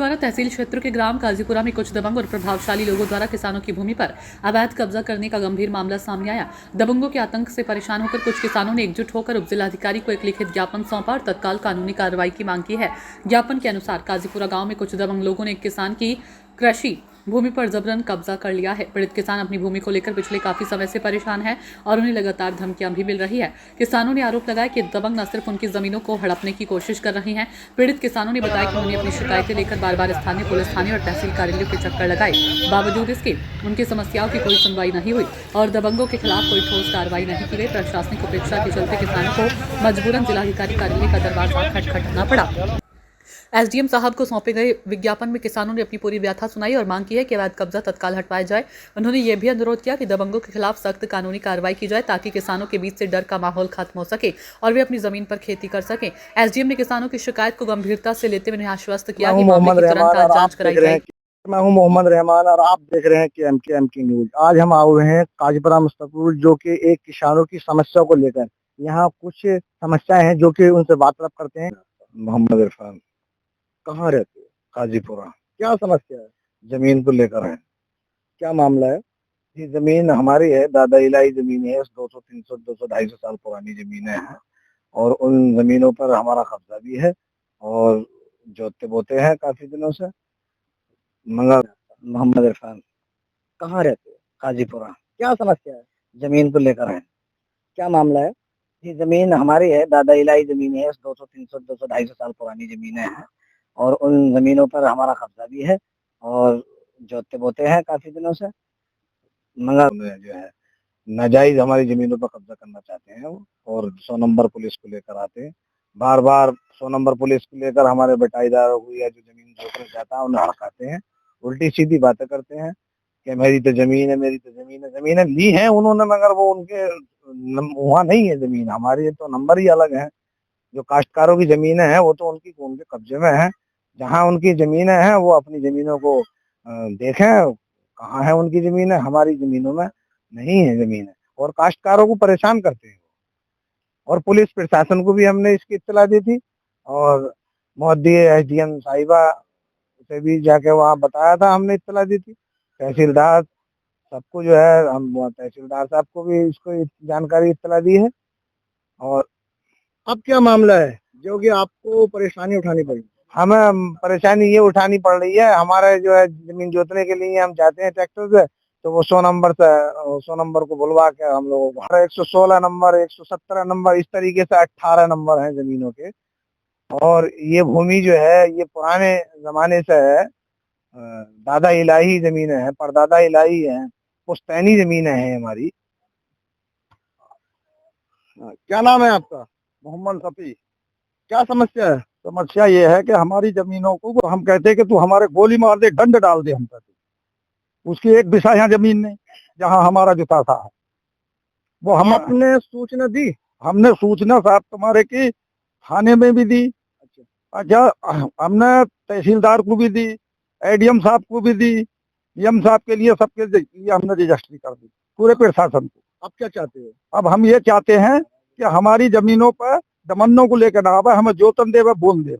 द्वारा तहसील क्षेत्र के ग्राम काजीपुरा में कुछ दबंग और प्रभावशाली लोगों द्वारा किसानों की भूमि पर अवैध कब्जा करने का गंभीर मामला सामने आया। दबंगों के आतंक से परेशान होकर कुछ किसानों ने एकजुट होकर उपजिलाधिकारी को एक लिखित ज्ञापन सौंपा और तत्काल कानूनी कार्रवाई की मांग की है। ज्ञापन के अनुसार काजीपुरा गांव में कुछ दबंग लोगों ने एक किसान की कृषि भूमि पर जबरन कब्जा कर लिया है। पीड़ित किसान अपनी भूमि को लेकर पिछले काफी समय से परेशान है और उन्हें लगातार धमकियां भी मिल रही है। किसानों ने आरोप लगाया कि दबंग न सिर्फ उनकी जमीनों को हड़पने की कोशिश कर रहे हैं। पीड़ित किसानों ने बताया कि उन्होंने अपनी शिकायतें लेकर बार बार स्थानीय पुलिस थाने और तहसील कार्यालयों के चक्कर लगाए, बावजूद इसके उनकी समस्याओं की कोई सुनवाई नहीं हुई और दबंगों के खिलाफ कोई ठोस कार्रवाई नहीं की गई। प्रशासनिक उपेक्षा के चलते किसानों को मजबूरन जिलाधिकारी कार्यालय का दरवाजा खटखटाना पड़ा। एसडीएम साहब को सौंपे गए विज्ञापन में किसानों ने अपनी पूरी व्यथा सुनाई और मांग की है कि अवैध कब्जा तत्काल हटवाया जाए। उन्होंने ये भी अनुरोध किया कि दबंगों के खिलाफ सख्त कानूनी कार्रवाई की जाए ताकि किसानों के बीच से डर का माहौल खत्म हो सके और वे अपनी जमीन पर खेती कर सकें। एसडीएम ने किसानों की शिकायत को गंभीरता से लेते हुए उन्हें आश्वस्त किया कि मामले की तुरंत जांच कराई जाएगी। मैं हूं मोहम्मद रहमान और आप देख रहे हैं केएमके न्यूज। आज हम आए हुए हैं काजीपुरा मुस्तफापुर, जो कि एक किसानों की समस्या को लेकर। यहाँ कुछ समस्याएं हैं जो कि उनसे वार्तालाप करते हैं। मोहम्मद इरफान, कहाँ रहते हो? काजीपुरा। क्या समस्या है? जमीन को लेकर है। क्या मामला है? ये जमीन हमारी है, दादा इलाही जमीन है, 200, 300, 200, 250 साल पुरानी जमीनें हैं और उन जमीनों पर हमारा कब्जा भी है और जोतते बोते हैं काफी दिनों से। मगर मोहम्मद इरफान, कहाँ रहते हो? काजीपुरा। क्या समस्या है? जमीन को लेकर है। क्या मामला है? ये जमीन हमारी है, दादा इलाही जमीन है, 200, 300, 200, 250 साल पुरानी जमीनें हैं और उन जमीनों पर हमारा कब्जा भी है और जोतते बोते हैं काफी दिनों से। मगर जो है नाजायज हमारी जमीनों पर कब्जा करना चाहते हैं वो, और 100 नंबर पुलिस को लेकर आते हैं। बार बार 100 नंबर पुलिस को लेकर हमारे बटाईदारों को या जो जमीन जोतने चाहता है उन्हें हड़काते हैं, उल्टी सीधी बातें करते हैं कि मेरी तो जमीन है, मेरी तो जमीन है। जमीनें ली हैं उन्होंने, मगर वो उनके वहाँ नहीं है जमीन। हमारी तो नंबर ही अलग है। जो काश्तकारों की जमीनें हैं वो तो उनके कब्जे में है। जहाँ उनकी जमीनें हैं वो अपनी जमीनों को देखें, कहाँ है उनकी जमीनें। हमारी जमीनों में नहीं है जमीनें और काश्तकारों को परेशान करते हैं। और पुलिस प्रशासन को भी हमने इसकी इत्तला दी थी और मोहद्दी एसडीएम साहिबा से भी जाके वहाँ बताया था, हमने इत्तला दी थी। तहसीलदार सबको जो है, हम तहसीलदार साहब को भी इसको जानकारी इत्तला दी है। और अब क्या मामला है जो कि आपको परेशानी उठानी पड़ी? हमें परेशानी ये उठानी पड़ रही है, हमारे जो है जमीन जोतने के लिए हम जाते हैं ट्रैक्टर से, तो वो 100 नंबर को बुलवा के हम लोगों को 116 नंबर, 117 नंबर, इस तरीके से 18 नंबर हैं जमीनों के। और ये भूमि जो है ये पुराने जमाने से है, दादा इलाही जमीनें हैं, परदादा इलाही हैं, पुश्तैनी जमीनें हैं हमारी। क्या नाम है आपका? मोहम्मद शफी। क्या समस्या है? समस्या ये है कि हमारी जमीनों को हम कहते हैं कि तू हमारे गोली मार दे, दंड डाल दे हम पर। उसकी एक बिसा यहाँ जमीन नहीं जहाँ हमारा जुता था। वो हम अपने सूचना दी, हमने सूचना साहब तुम्हारे की थाने में भी दी। अच्छा, हमने तहसीलदार को भी दी, एडीएम साहब को भी दी, डीएम साहब के लिए, सबके लिए हमने रजिस्ट्री कर दी, पूरे प्रशासन को। अब क्या चाहते हो? अब हम ये चाहते हैं कि हमारी जमीनों पर दमनों को लेकर ना आवे, हमें जोतन देवे, बोल देवे।